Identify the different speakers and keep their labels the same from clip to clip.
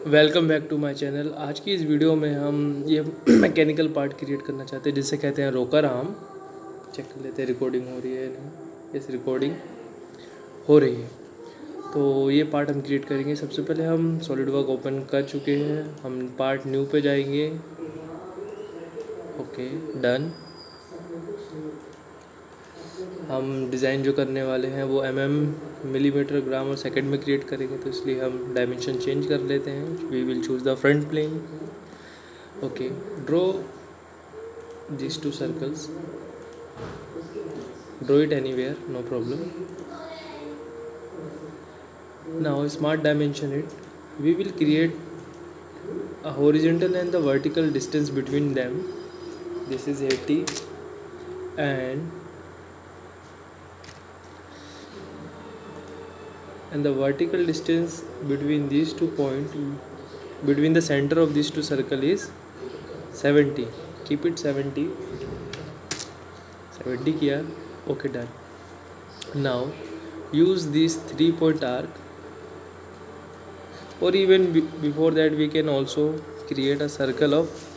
Speaker 1: Welcome back to my channel. आज की इस वीडियो में हम ये मैकेनिकल पार्ट क्रिएट करना चाहते हैं जिसे कहते हैं रोकर आर्म। चेक कर लेते हैं रिकॉर्डिंग हो रही है या नहीं। यस, रिकॉर्डिंग हो रही है। तो ये पार्ट हम क्रिएट करेंगे। सबसे पहले हम सॉलिड वर्क ओपन कर चुके हैं। हम पार्ट न्यू पे जाएंगे। Okay, done. हम डिज़ाइन जो करने वाले हैं वो मिलीमीटर, ग्राम और सेकंड में क्रिएट करेंगे, तो इसलिए हम डायमेंशन चेंज कर लेते हैं। We will choose the front plane. Okay, draw these two circles. Draw it anywhere, no problem. Now smart dimension it. We will create a horizontal and the vertical distance between them. This is 80, and the vertical distance between these 2 points, between the center of these two circle is 70. Keep it 70. 70 किया. Okay, done. Now use this 3-point arc, or even before that we can also create a circle of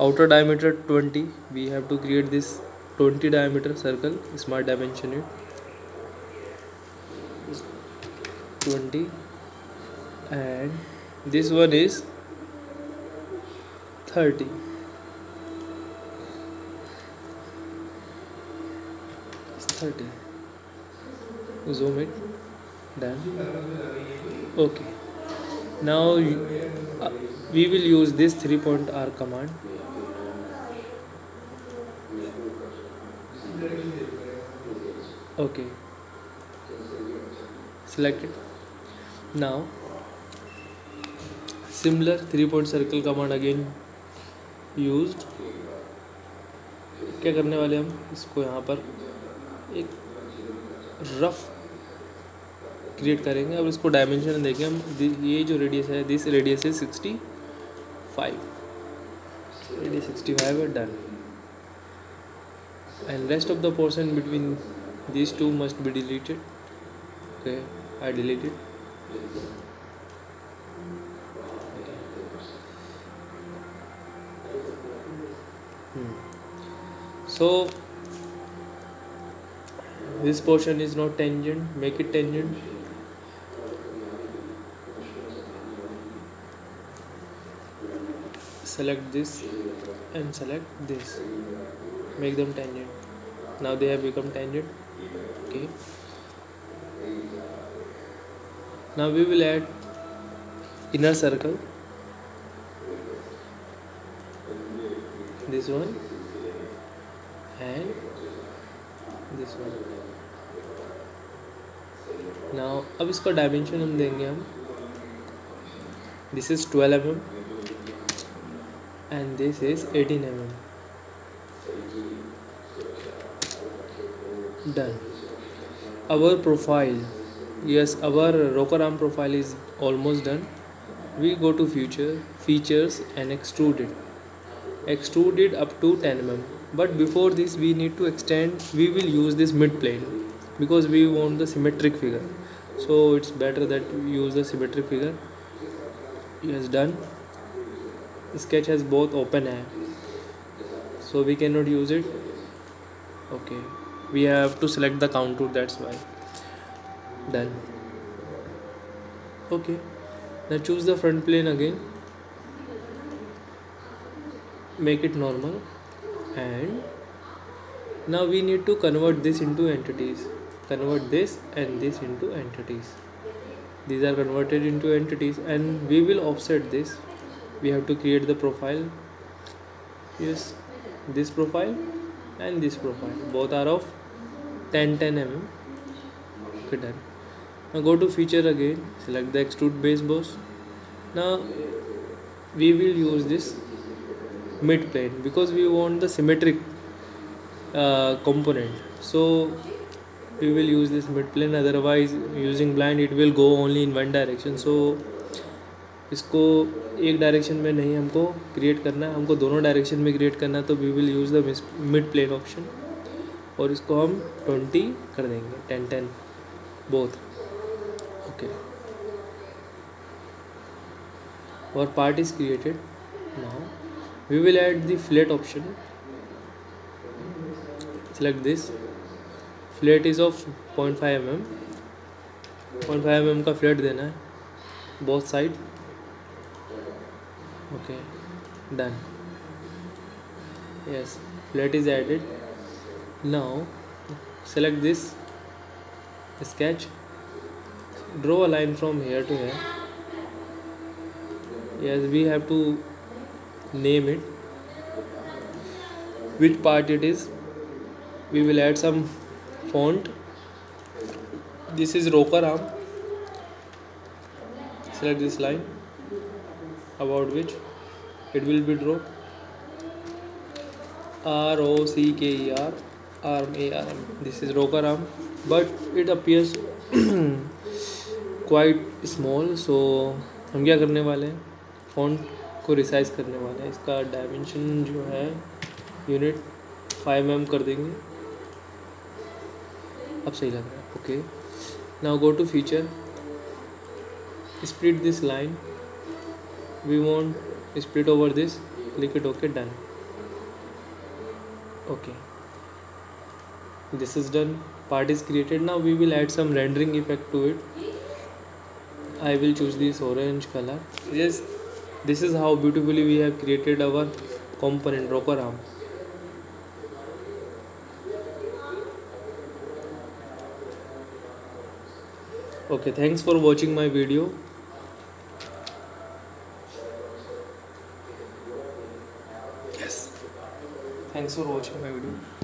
Speaker 1: outer diameter 20. We have to create this 20 diameter circle. Smart dimension it 20, and this one is 30. It's 30. Zoom it. Done. Okay, now we will use this 3-point arc command. Okay, select it. Now similar 3-point circle command again used. क्या करने वाले हम इसको यहाँ पर एक rough create करेंगे। अब इसको डायमेंशन देखें हम। ये जो रेडियस है, दिस रेडियस इज 65, रेडियस 65 है। Done. And rest of the portion between these two must be deleted. Okay, I deleted. So this portion is not tangent, make it tangent. Select this and select this, make them tangent. Now they have become tangent. Okay, now we will add inner circle, this one and this one. Now अब इसका dimension हम देंगे हम, this is 12 mm and this is 18 mm. Done. Our profile, yes, our rocker arm profile is almost done. We go to features and extrude it up to 10 mm. But before this we need to extend. We will use this mid plane because we want the symmetric figure, so it's better that we use the symmetric figure. Yes, done. Sketch has both open है, so we cannot use it. Okay, we have to select the contour, that's why. Done. Okay, now choose the front plane again, make it normal, and now we need to convert this into entities. Convert this and this into entities. These are converted into entities, and we will offset this. We have to create the profile. Yes, this profile and this profile, both are of 10 mm. Okay, done. Now go to feature again, select the extrude base boss. Now we will use this mid plane because we want the symmetric component, so we will use this mid plane. Otherwise using blind it will go only in one direction, so इसको एक direction में नहीं हमको create करना है, हमको दोनों direction में क्रिएट करना है, तो we will use the mid plane option और इसको हम 20 कर देंगे, 10 both. Okay, our part is created. Now we will add the flat option. Select this. Flat is of 0.5 mm. 0.5 mm का flat देना है both side. Okay, done. Yes, flat is added. Now select this sketch. Draw a line from here to here. Yes, we have to name it. Which part it is? We will add some font. This is rocker arm. Select this line about which it will be draw. ROCKER arm ARM. This is rocker arm, but it appears quite small. So हम क्या करने वाले हैं, font को resize करने वाले हैं. इसका डायमेंशन जो है यूनिट 5 mm कर देंगे. अब सही लग रहा है. Okay, now go to feature, split this line. We want split over this. Click it. Okay, done. Okay, this is done. Part is created. Now we will add some rendering effect to it. I will choose this orange color. Yes, this is how beautifully we have created our component rocker arm. Okay, thanks for watching my video. Yes, thanks for watching my video.